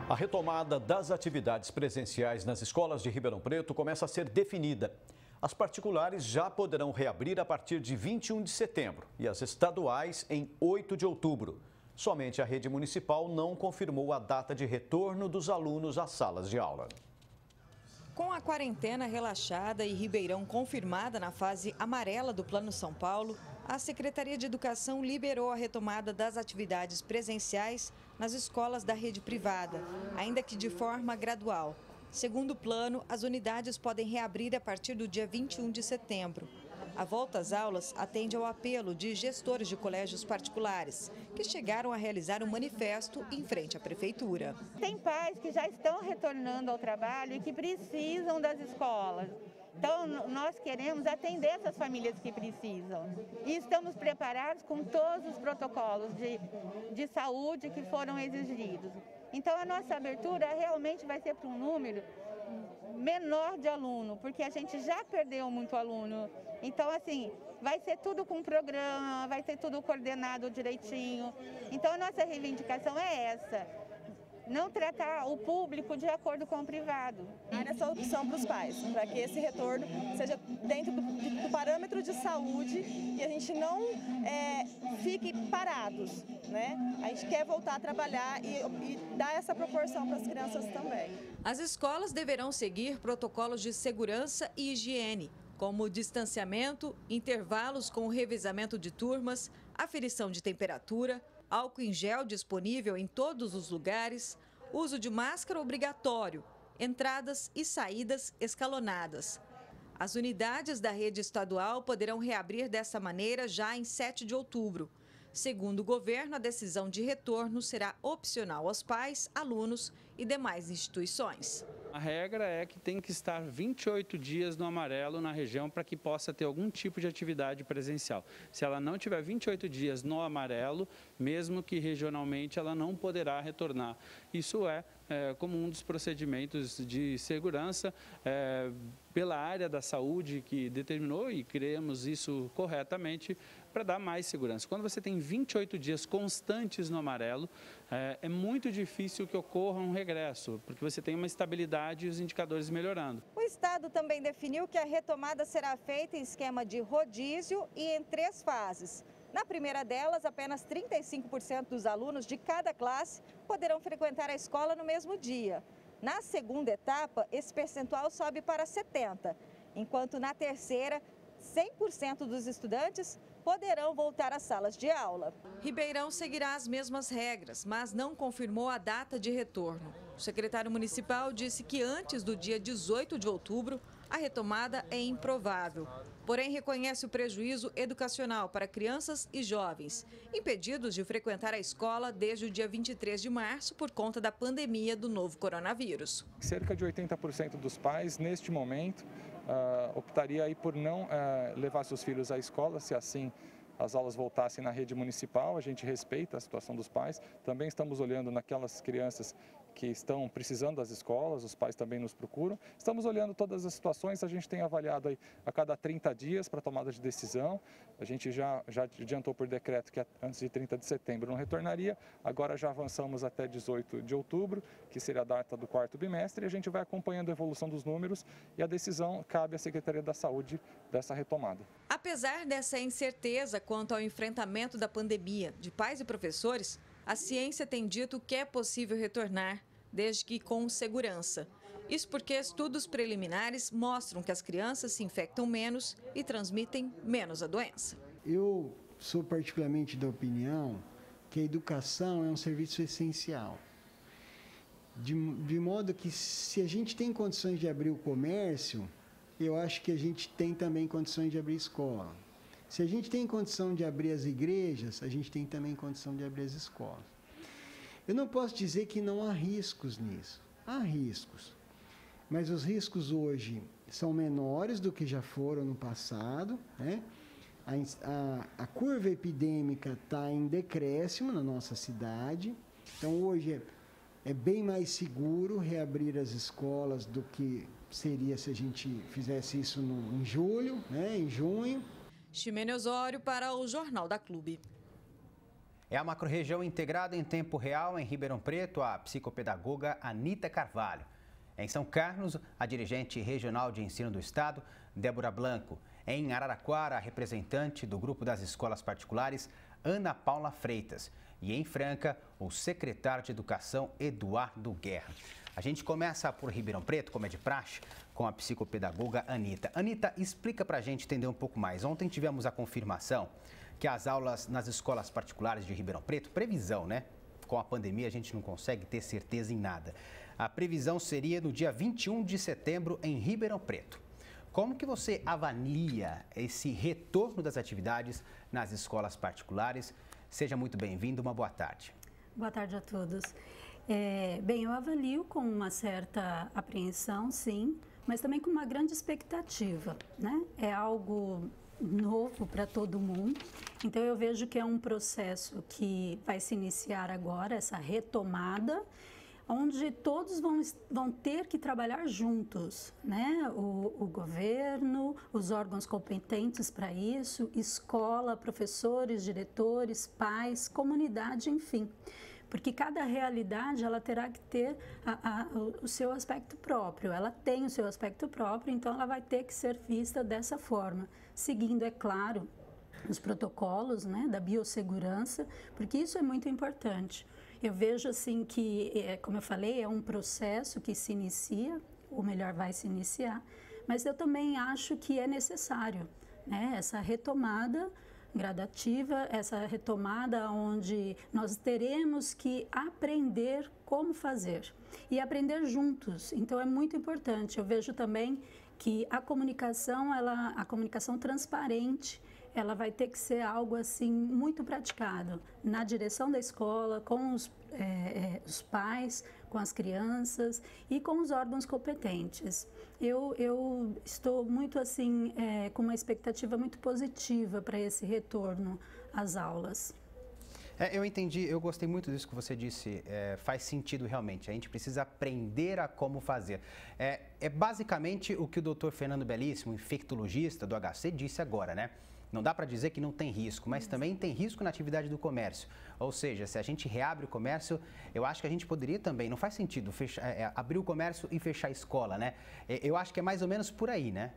A retomada das atividades presenciais nas escolas de Ribeirão Preto começa a ser definida. As particulares já poderão reabrir a partir de 21 de setembro e as estaduais em 8 de outubro. Somente a rede municipal não confirmou a data de retorno dos alunos às salas de aula. Com a quarentena relaxada e Ribeirão confirmada na fase amarela do Plano São Paulo, a Secretaria de Educação liberou a retomada das atividades presenciais nas escolas da rede privada, ainda que de forma gradual. Segundo o plano, as unidades podem reabrir a partir do dia 21 de setembro. A volta às aulas atende ao apelo de gestores de colégios particulares, que chegaram a realizar um manifesto em frente à prefeitura. Tem pais que já estão retornando ao trabalho e que precisam das escolas. Então, nós queremos atender essas famílias que precisam. E estamos preparados com todos os protocolos de saúde que foram exigidos. Então, a nossa abertura realmente vai ser para um número menor de aluno, porque a gente já perdeu muito aluno. Então, assim, vai ser tudo com programa, vai ser tudo coordenado direitinho. Então, a nossa reivindicação é essa: não tratar o público de acordo com o privado. Dar essa opção para os pais, para que esse retorno seja dentro do parâmetro de saúde e a gente não fique parados, né? A gente quer voltar a trabalhar e dar essa proporção para as crianças também. As escolas deverão seguir protocolos de segurança e higiene, como distanciamento, intervalos com o revezamento de turmas, aferição de temperatura, álcool em gel disponível em todos os lugares, uso de máscara obrigatório, entradas e saídas escalonadas. As unidades da rede estadual poderão reabrir dessa maneira já em 7 de outubro. Segundo o governo, a decisão de retorno será opcional aos pais, alunos e demais instituições. A regra é que tem que estar 28 dias no amarelo na região para que possa ter algum tipo de atividade presencial. Se ela não tiver 28 dias no amarelo, mesmo que regionalmente, ela não poderá retornar. Isso é como um dos procedimentos de segurança pela área da saúde que determinou, e criamos isso corretamente, para dar mais segurança. Quando você tem 28 dias constantes no amarelo, é muito difícil que ocorra um regresso, porque você tem uma estabilidade e os indicadores melhorando. O Estado também definiu que a retomada será feita em esquema de rodízio e em 3 fases. Na primeira delas, apenas 35% dos alunos de cada classe poderão frequentar a escola no mesmo dia. Na segunda etapa, esse percentual sobe para 70%, enquanto na terceira, 100% dos estudantes poderão voltar às salas de aula. Ribeirão seguirá as mesmas regras, mas não confirmou a data de retorno. O secretário municipal disse que antes do dia 18 de outubro, a retomada é improvável. Porém, reconhece o prejuízo educacional para crianças e jovens, impedidos de frequentar a escola desde o dia 23 de março por conta da pandemia do novo coronavírus. Cerca de 80% dos pais, neste momento, optaria aí por não levar seus filhos à escola, se assim as aulas voltassem na rede municipal. A gente respeita a situação dos pais. Também estamos olhando naquelas crianças que estão precisando das escolas, os pais também nos procuram. Estamos olhando todas as situações, a gente tem avaliado aí a cada 30 dias para tomada de decisão. A gente já adiantou por decreto que antes de 30 de setembro não retornaria, agora já avançamos até 18 de outubro, que seria a data do 4º bimestre, e a gente vai acompanhando a evolução dos números e a decisão cabe à Secretaria da Saúde dessa retomada. Apesar dessa incerteza quanto ao enfrentamento da pandemia de pais e professores, a ciência tem dito que é possível retornar, desde que com segurança. Isso porque estudos preliminares mostram que as crianças se infectam menos e transmitem menos a doença. Eu sou particularmente da opinião que a educação é um serviço essencial. De modo que, se a gente tem condições de abrir o comércio, eu acho que a gente tem também condições de abrir escola. Se a gente tem condição de abrir as igrejas, a gente tem também condição de abrir as escolas. Eu não posso dizer que não há riscos nisso. Há riscos. Mas os riscos hoje são menores do que já foram no passado, né? A curva epidêmica está em decréscimo na nossa cidade. Então, hoje é bem mais seguro reabrir as escolas do que seria se a gente fizesse isso em julho, né? Em junho. Ximene Osório para o Jornal da Clube. É a macro-região integrada em tempo real em Ribeirão Preto, a psicopedagoga Anita Carvalho. Em São Carlos, a dirigente regional de ensino do estado, Débora Blanco. Em Araraquara, a representante do grupo das escolas particulares, Ana Paula Freitas. E em Franca, o secretário de Educação, Eduardo Guerra. A gente começa por Ribeirão Preto, como é de praxe, com a psicopedagoga Anita. Anita, explica pra gente entender um pouco mais. Ontem tivemos a confirmação que as aulas nas escolas particulares de Ribeirão Preto, previsão, né? Com a pandemia a gente não consegue ter certeza em nada. A previsão seria no dia 21 de setembro em Ribeirão Preto. Como que você avalia esse retorno das atividades nas escolas particulares? Seja muito bem-vindo, uma boa tarde. Boa tarde a todos. Bem, eu avalio com uma certa apreensão, sim, mas também com uma grande expectativa, né? É algo novo para todo mundo, então eu vejo que é um processo que vai se iniciar agora, essa retomada, onde todos vão ter que trabalhar juntos, né? O governo, os órgãos competentes para isso, escola, professores, diretores, pais, comunidade, enfim. Porque cada realidade ela terá que ter o seu aspecto próprio. Ela tem o seu aspecto próprio, então ela vai ter que ser vista dessa forma, seguindo, é claro, os protocolos, né, da biossegurança, porque isso é muito importante. Eu vejo assim que, como eu falei, é um processo que se inicia, ou melhor, vai se iniciar, mas eu também acho que é necessário, né, essa retomada gradativa, essa retomada onde nós teremos que aprender como fazer e aprender juntos. Então é muito importante. Eu vejo também que a comunicação transparente, ela vai ter que ser algo assim muito praticado na direção da escola, com os pais, com as crianças e com os órgãos competentes. Eu estou muito assim, com uma expectativa muito positiva para esse retorno às aulas. Eu entendi, eu gostei muito disso que você disse, faz sentido realmente, a gente precisa aprender a como fazer. É basicamente o que o Dr. Fernando Belíssimo, infectologista do HC, disse agora, né? Não dá para dizer que não tem risco, mas também tem risco na atividade do comércio. Ou seja, se a gente reabre o comércio, eu acho que a gente poderia também, não faz sentido abrir o comércio e fechar a escola, né? Eu acho que é mais ou menos por aí, né?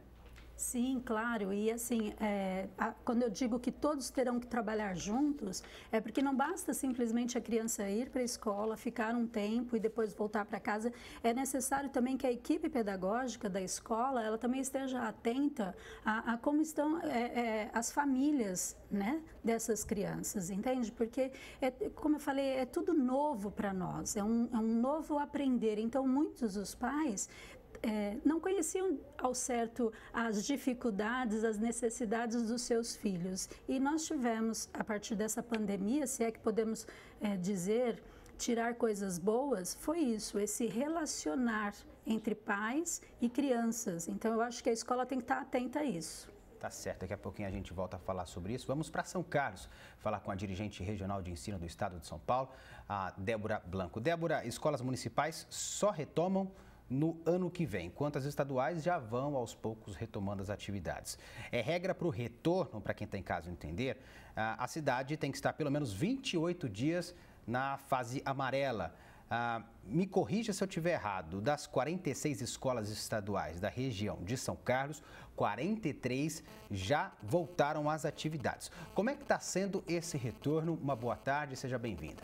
Sim, claro. E assim, quando eu digo que todos terão que trabalhar juntos, é porque não basta simplesmente a criança ir para a escola, ficar um tempo e depois voltar para casa. É necessário também que a equipe pedagógica da escola, ela também esteja atenta a como estão as famílias, né, dessas crianças, entende? Porque, como eu falei, é tudo novo para nós, é um novo aprender. Então, muitos dos pais não conheciam ao certo as dificuldades, as necessidades dos seus filhos. E nós tivemos, a partir dessa pandemia, se é que podemos dizer, tirar coisas boas, foi isso, esse relacionar entre pais e crianças. Então, eu acho que a escola tem que estar atenta a isso. Tá certo, daqui a pouquinho a gente volta a falar sobre isso. Vamos para São Carlos, falar com a dirigente regional de ensino do estado de São Paulo, a Débora Blanco. Débora, escolas municipais só retomam no ano que vem, enquanto as estaduais já vão aos poucos retomando as atividades. É regra para o retorno, para quem está em casa entender, a cidade tem que estar pelo menos 28 dias na fase amarela. Me corrija se eu estiver errado, das 46 escolas estaduais da região de São Carlos, 43 já voltaram às atividades. Como é que está sendo esse retorno? Uma boa tarde, seja bem-vinda.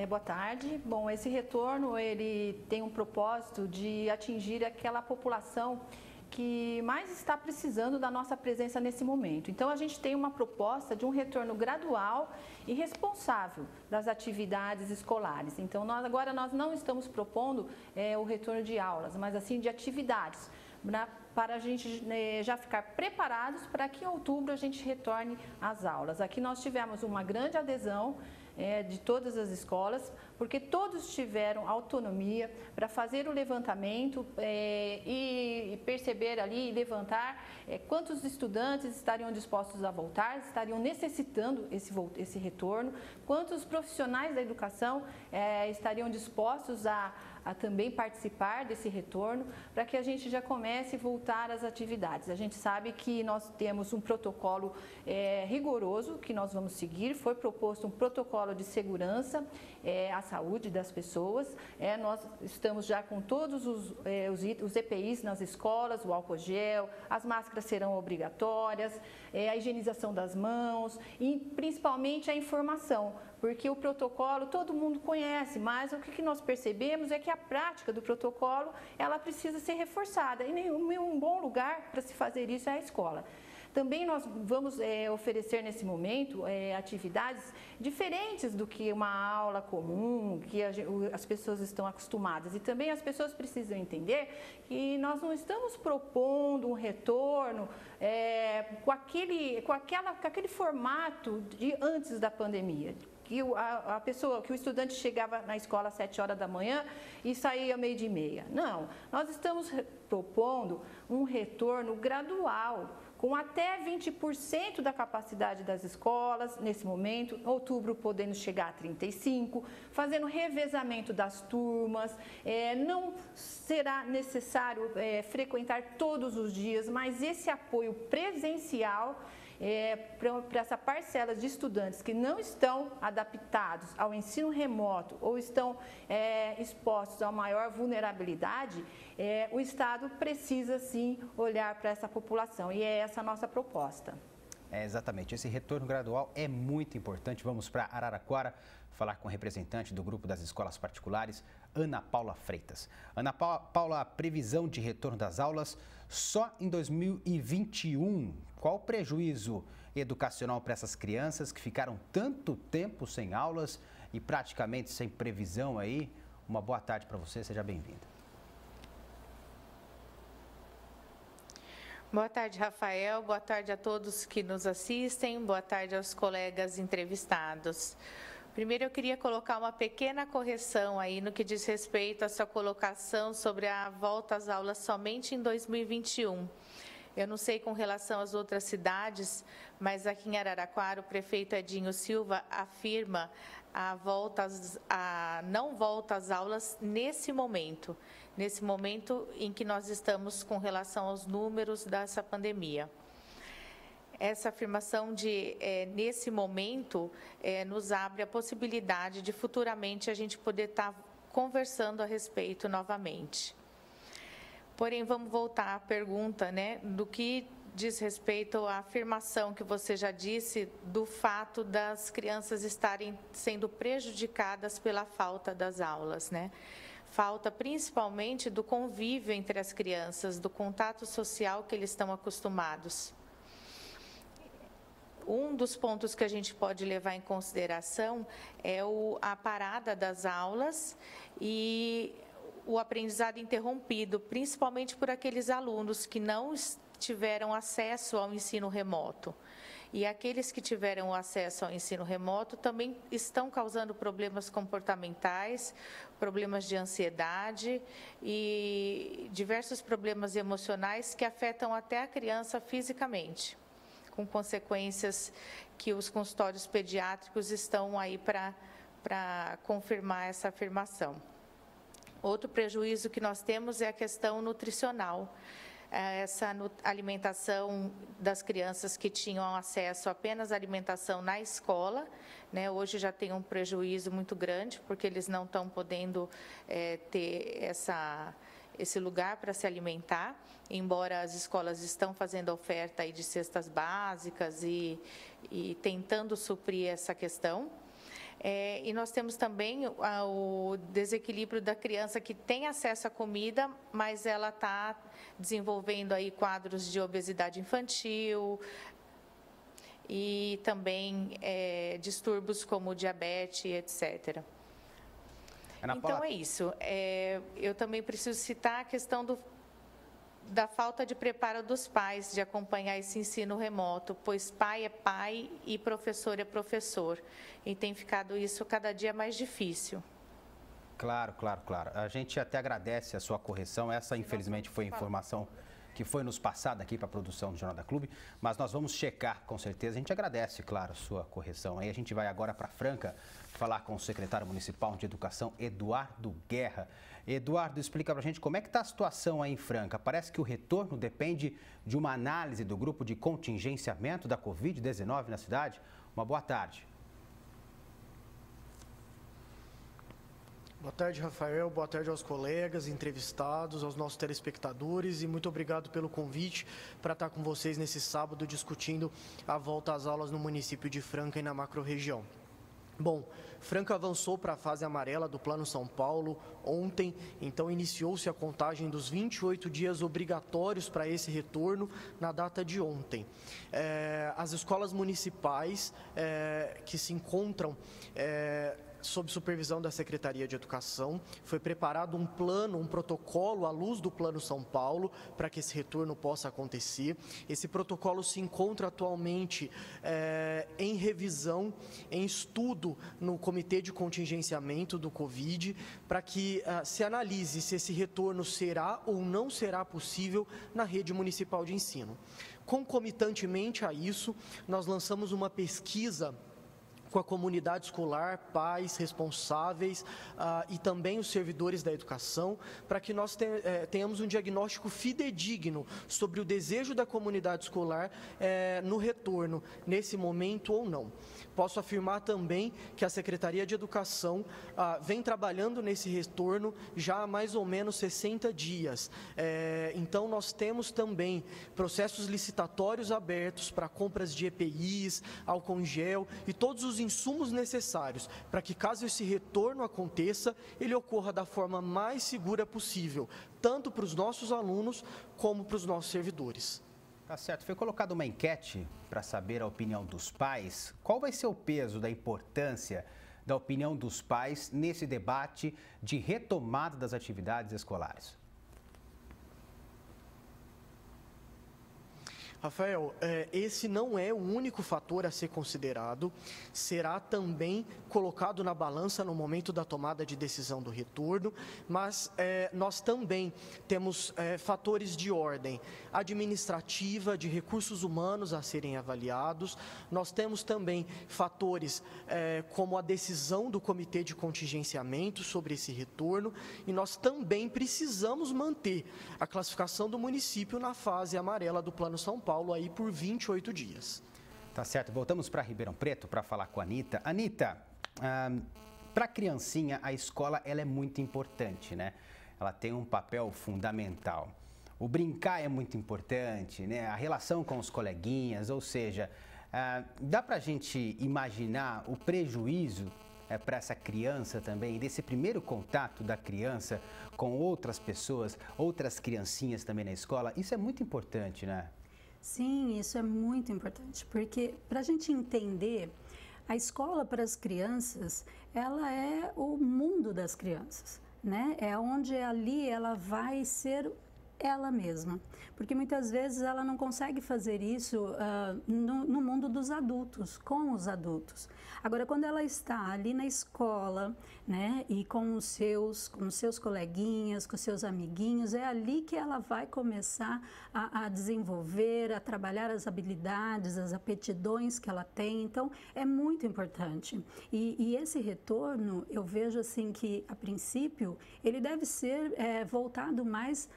Boa tarde. Bom, esse retorno ele tem um propósito de atingir aquela população que mais está precisando da nossa presença nesse momento. Então, a gente tem uma proposta de um retorno gradual e responsável das atividades escolares. Então, agora nós não estamos propondo o retorno de aulas, mas assim de atividades, para a gente já ficar preparados para que em outubro a gente retorne às aulas. Aqui nós tivemos uma grande adesão de todas as escolas, porque todos tiveram autonomia para fazer o levantamento e perceber ali e levantar quantos estudantes estariam dispostos a voltar, estariam necessitando esse retorno, quantos profissionais da educação estariam dispostos a também participar desse retorno, para que a gente já comece a voltar às atividades. A gente sabe que nós temos um protocolo rigoroso que nós vamos seguir, foi proposto um protocolo de segurança à saúde das pessoas. Nós estamos já com todos os EPIs nas escolas, o álcool gel, as máscaras serão obrigatórias, a higienização das mãos e principalmente a informação, porque o protocolo todo mundo conhece, mas o que nós percebemos é que a prática do protocolo ela precisa ser reforçada e um bom lugar para se fazer isso é a escola. Também nós vamos oferecer nesse momento atividades diferentes do que uma aula comum, que as pessoas estão acostumadas. E também as pessoas precisam entender que nós não estamos propondo um retorno com aquele formato de antes da pandemia. Que o estudante chegava na escola às 7 horas da manhã e saía ao 12h30. Não, nós estamos propondo um retorno gradual, com até 20% da capacidade das escolas, nesse momento, outubro podendo chegar a 35%, fazendo revezamento das turmas, não será necessário frequentar todos os dias, mas esse apoio presencial para essa parcela de estudantes que não estão adaptados ao ensino remoto ou estão expostos a maior vulnerabilidade, o Estado precisa sim olhar para essa população e é essa a nossa proposta. Exatamente, esse retorno gradual é muito importante. Vamos para Araraquara falar com o representante do grupo das escolas particulares, Ana Paula Freitas. Ana Paula, a previsão de retorno das aulas só em 2021. Qual o prejuízo educacional para essas crianças que ficaram tanto tempo sem aulas e praticamente sem previsão aí? Uma boa tarde para você, seja bem-vinda. Boa tarde, Rafael. Boa tarde a todos que nos assistem. Boa tarde aos colegas entrevistados. Primeiro, eu queria colocar uma pequena correção aí no que diz respeito à sua colocação sobre a volta às aulas somente em 2021. Eu não sei com relação às outras cidades, mas aqui em Araraquara, o prefeito Edinho Silva afirma a não volta às aulas nesse momento em que nós estamos com relação aos números dessa pandemia. Essa afirmação de nesse momento nos abre a possibilidade de futuramente a gente poder estar conversando a respeito novamente. Porém, vamos voltar à pergunta, do que diz respeito à afirmação que você já disse do fato das crianças estarem sendo prejudicadas pela falta das aulas, Falta principalmente do convívio entre as crianças, do contato social que eles estão acostumados. Um dos pontos que a gente pode levar em consideração é a parada das aulas e o aprendizado interrompido, principalmente por aqueles alunos que não tiveram acesso ao ensino remoto. E aqueles que tiveram acesso ao ensino remoto também estão causando problemas comportamentais, problemas de ansiedade e diversos problemas emocionais que afetam até a criança fisicamente, com consequências que os consultórios pediátricos estão aí para confirmar essa afirmação. Outro prejuízo que nós temos é a questão nutricional. Essa alimentação das crianças que tinham acesso apenas à alimentação na escola, hoje já tem um prejuízo muito grande, porque eles não estão podendo ter esse lugar para se alimentar, embora as escolas estão fazendo oferta aí de cestas básicas e tentando suprir essa questão. E nós temos também o desequilíbrio da criança que tem acesso à comida, mas ela está desenvolvendo aí quadros de obesidade infantil e também distúrbios como diabetes, etc. Então é isso. Eu também preciso citar a questão da falta de preparo dos pais de acompanhar esse ensino remoto, pois pai é pai e professor é professor. E tem ficado isso cada dia mais difícil. Claro. A gente até agradece a sua correção. Essa, infelizmente, foi a informação que foi nos passada aqui para a produção do Jornal da Clube, mas nós vamos checar, com certeza. A gente agradece, claro, a sua correção. Aí a gente vai agora para Franca falar com o secretário municipal de Educação, Eduardo Guerra. Eduardo, explica para a gente como é que está a situação aí em Franca. Parece que o retorno depende de uma análise do grupo de contingenciamento da Covid-19 na cidade. Uma boa tarde. Boa tarde, Rafael. Boa tarde aos colegas, entrevistados, aos nossos telespectadores e muito obrigado pelo convite para estar com vocês nesse sábado discutindo a volta às aulas no município de Franca e na macro-região. Bom, Franca avançou para a fase amarela do Plano São Paulo ontem, então iniciou-se a contagem dos 28 dias obrigatórios para esse retorno na data de ontem. As escolas municipais que se encontram sob supervisão da Secretaria de Educação, foi preparado um plano, um protocolo à luz do Plano São Paulo para que esse retorno possa acontecer. Esse protocolo se encontra atualmente em revisão, em estudo no Comitê de Contingenciamento do Covid, para que se analise se esse retorno será ou não será possível na rede municipal de ensino. Concomitantemente a isso, nós lançamos uma pesquisa com a comunidade escolar, pais, responsáveis e também os servidores da educação, para que nós tenhamos um diagnóstico fidedigno sobre o desejo da comunidade escolar no retorno, nesse momento ou não. Posso afirmar também que a Secretaria de Educação vem trabalhando nesse retorno já há mais ou menos 60 dias. Então, nós temos também processos licitatórios abertos para compras de EPIs, álcool em gel e todos os insumos necessários para que, caso esse retorno aconteça, ele ocorra da forma mais segura possível, tanto para os nossos alunos como para os nossos servidores. Tá certo. Foi colocada uma enquete para saber a opinião dos pais. Qual vai ser o peso da importância da opinião dos pais nesse debate de retomada das atividades escolares? Rafael, esse não é o único fator a ser considerado, será também colocado na balança no momento da tomada de decisão do retorno, mas nós também temos fatores de ordem administrativa, de recursos humanos a serem avaliados, nós temos também fatores como a decisão do Comitê de Contingenciamento sobre esse retorno e nós também precisamos manter a classificação do município na fase amarela do Plano São Paulo aí por 28 dias. Tá certo. Voltamos para Ribeirão Preto para falar com a Anitta. Anitta, para a criancinha, a escola ela é muito importante, né? Ela tem um papel fundamental. O brincar é muito importante, né? A relação com os coleguinhas, ou seja, dá para a gente imaginar o prejuízo para essa criança também, desse primeiro contato da criança com outras pessoas, outras criancinhas também na escola? Isso é muito importante, né? Sim, isso é muito importante, porque para a gente entender, a escola para as crianças, ela é o mundo das crianças, né? É onde ali ela vai ser ela mesma, porque muitas vezes ela não consegue fazer isso no mundo dos adultos, com os adultos. Agora, quando ela está ali na escola, né, e com os seus coleguinhas, com os seus amiguinhos, é ali que ela vai começar a desenvolver, a trabalhar as habilidades, as aptidões que ela tem. Então, é muito importante. E esse retorno, eu vejo assim que, a princípio, ele deve ser voltado mais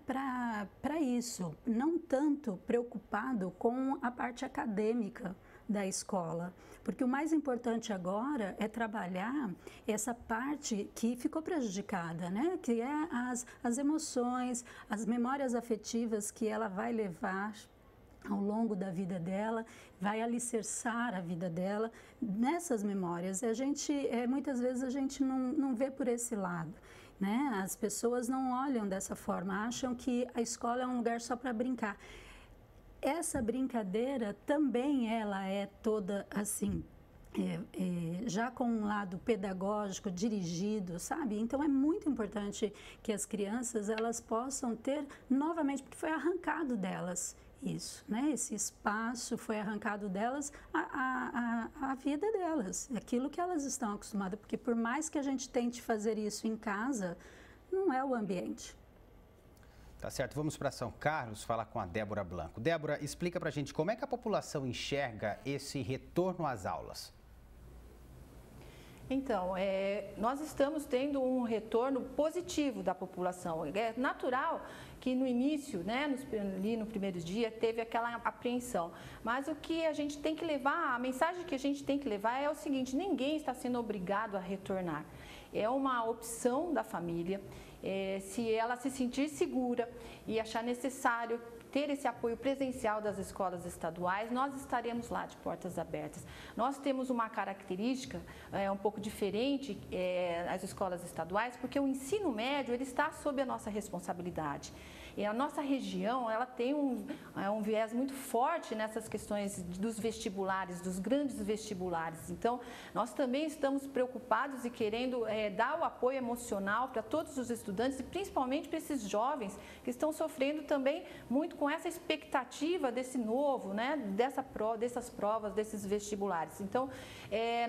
para isso, não tanto preocupado com a parte acadêmica da escola, porque o mais importante agora é trabalhar essa parte que ficou prejudicada, né? Que é as emoções, as memórias afetivas que ela vai levar ao longo da vida dela, vai alicerçar a vida dela nessas memórias. Muitas vezes a gente não vê por esse lado, né? As pessoas não olham dessa forma, acham que a escola é um lugar só para brincar. Essa brincadeira também ela é toda assim, já com um lado pedagógico dirigido, sabe? Então é muito importante que as crianças elas possam ter novamente, porque foi arrancado delas isso, né? Esse espaço foi arrancado delas, a vida delas, aquilo que elas estão acostumadas, porque por mais que a gente tente fazer isso em casa, não é o ambiente. Tá certo, vamos para São Carlos falar com a Débora Blanco. Débora, explica pra gente como é que a população enxerga esse retorno às aulas. Então, nós estamos tendo um retorno positivo da população. É natural que no início, né, ali no primeiro dia, teve aquela apreensão. Mas o que a gente tem que levar, a mensagem que a gente tem que levar é o seguinte: ninguém está sendo obrigado a retornar. É uma opção da família. Se ela se sentir segura e achar necessário ter esse apoio presencial das escolas estaduais, nós estaremos lá de portas abertas. Nós temos uma característica um pouco diferente as escolas estaduais, porque o ensino médio ele está sob a nossa responsabilidade. E a nossa região ela tem um viés muito forte nessas questões dos vestibulares, dos grandes vestibulares. Então, nós também estamos preocupados e querendo dar o apoio emocional para todos os estudantes e principalmente para esses jovens que estão sofrendo também muito com essa expectativa desse novo, né, dessas provas, desses vestibulares. Então,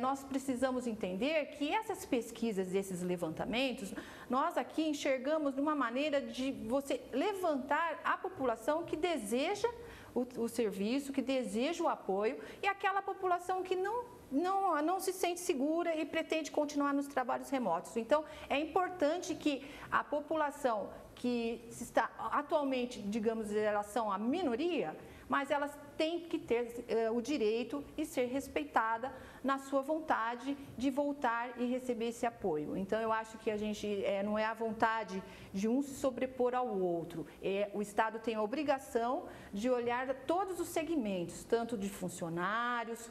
nós precisamos entender que essas pesquisas, esses levantamentos, nós aqui enxergamos de uma maneira de você levantar a população que deseja o serviço, que deseja o apoio e aquela população que não se sente segura e pretende continuar nos trabalhos remotos. Então, é importante que a população que está atualmente, digamos, elas são a minoria, mas elas têm que ter o direito e ser respeitada na sua vontade de voltar e receber esse apoio. Então, eu acho que a gente não é a vontade de um se sobrepor ao outro. O Estado tem a obrigação de olhar todos os segmentos, tanto de funcionários,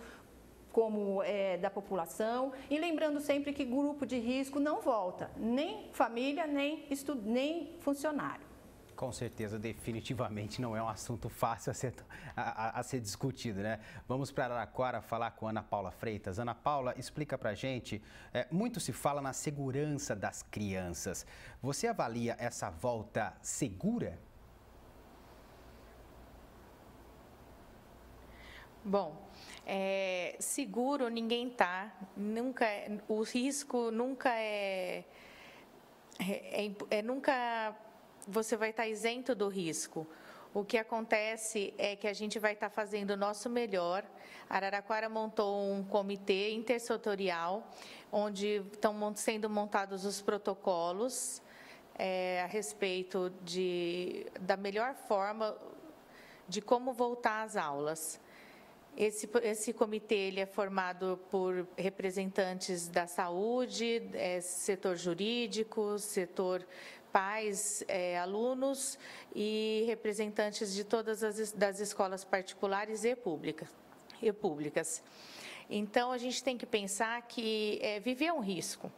como da população, e lembrando sempre que grupo de risco não volta, nem família, nem funcionário. Com certeza, definitivamente não é um assunto fácil a ser discutido, né? Vamos para Araraquara falar com Ana Paula Freitas. Ana Paula, explica pra gente, muito se fala na segurança das crianças. Você avalia essa volta segura? Bom, seguro ninguém está, o risco nunca nunca você vai estar isento do risco. O que acontece é que a gente vai estar fazendo o nosso melhor. Araraquara montou um comitê intersetorial, onde estão sendo montados os protocolos a respeito da melhor forma de como voltar às aulas. Esse comitê ele é formado por representantes da saúde, setor jurídico, setor pais, alunos e representantes de todas das escolas particulares e públicas. Então, a gente tem que pensar que viver é um risco.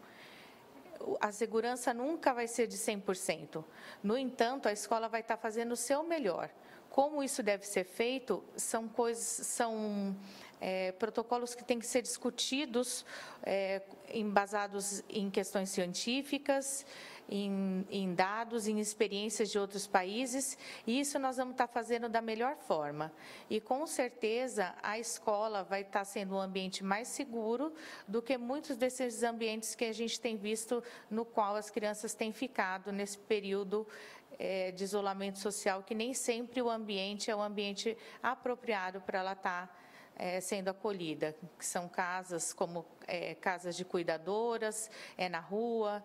A segurança nunca vai ser de 100%. No entanto, a escola vai estar fazendo o seu melhor. Como isso deve ser feito, são protocolos que têm que ser discutidos, embasados em questões científicas, em dados, em experiências de outros países, e isso nós vamos estar fazendo da melhor forma. E, com certeza, a escola vai estar sendo um ambiente mais seguro do que muitos desses ambientes que a gente tem visto, no qual as crianças têm ficado nesse período de isolamento social, que nem sempre o ambiente é o ambiente apropriado para ela estar sendo acolhida, que são casas como casas de cuidadoras, na rua,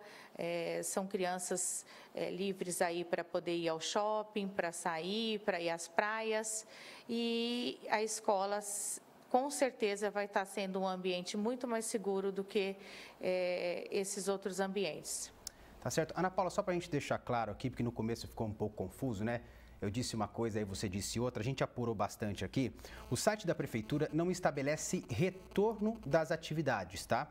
são crianças livres aí para poder ir ao shopping, para sair, para ir às praias, e a escola com certeza vai estar sendo um ambiente muito mais seguro do que esses outros ambientes. Tá certo. Ana Paula, só para a gente deixar claro aqui, porque no começo ficou um pouco confuso, né? Eu disse uma coisa, aí você disse outra, a gente apurou bastante aqui. O site da Prefeitura não estabelece retorno das atividades, tá?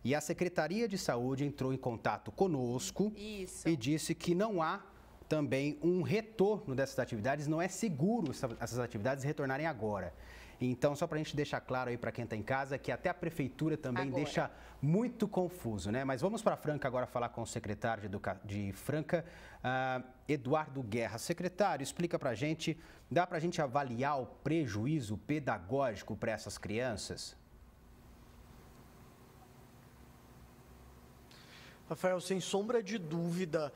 E a Secretaria de Saúde entrou em contato conosco e disse que não há também um retorno dessas atividades, não é seguro essas atividades retornarem agora. Então, só para a gente deixar claro aí para quem está em casa, que até a prefeitura também deixa muito confuso, né? Mas vamos para Franca agora falar com o secretário de Franca, Eduardo Guerra. Secretário, explica para a gente, dá para a gente avaliar o prejuízo pedagógico para essas crianças? Rafael, sem sombra de dúvida,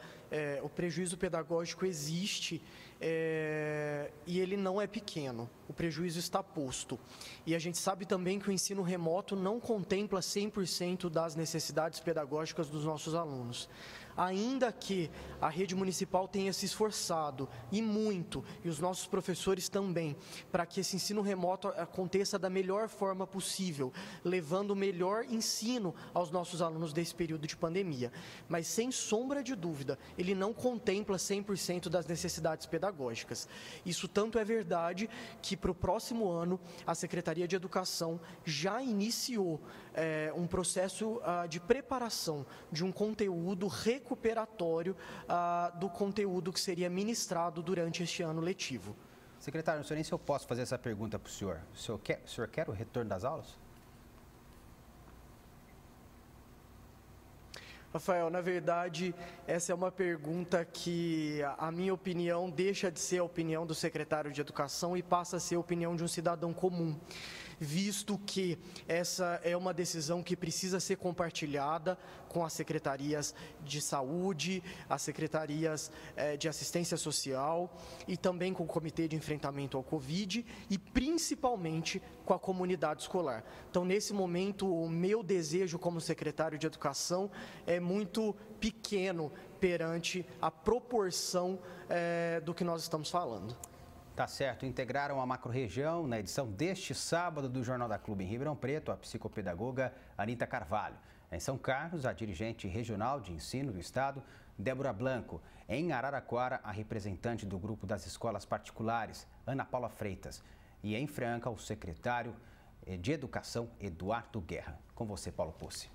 o prejuízo pedagógico existe e ele não é pequeno. O prejuízo está posto. E a gente sabe também que o ensino remoto não contempla 100% das necessidades pedagógicas dos nossos alunos. Ainda que a rede municipal tenha se esforçado, e muito, e os nossos professores também, para que esse ensino remoto aconteça da melhor forma possível, levando o melhor ensino aos nossos alunos desse período de pandemia. Mas, sem sombra de dúvida, ele não contempla 100% das necessidades pedagógicas. Isso tanto é verdade que, para o próximo ano, a Secretaria de Educação já iniciou um processo de preparação de um conteúdo recuperatório do conteúdo que seria ministrado durante este ano letivo. Secretário, não sei nem se eu posso fazer essa pergunta para o senhor. O senhor quer o retorno das aulas? Rafael, na verdade, essa é uma pergunta que, a minha opinião, deixa de ser a opinião do secretário de Educação e passa a ser a opinião de um cidadão comum, visto que essa é uma decisão que precisa ser compartilhada com as secretarias de saúde, as secretarias de assistência social e também com o Comitê de Enfrentamento ao Covid e principalmente com a comunidade escolar. Então, nesse momento, o meu desejo como secretário de Educação é muito pequeno perante a proporção do que nós estamos falando. Tá certo, integraram a macro-região na edição deste sábado do Jornal da Clube em Ribeirão Preto, a psicopedagoga Anita Carvalho. Em São Carlos, a dirigente regional de ensino do estado, Débora Blanco. Em Araraquara, a representante do grupo das escolas particulares, Ana Paula Freitas. E em Franca, o secretário de Educação, Eduardo Guerra. Com você, Paulo Posse.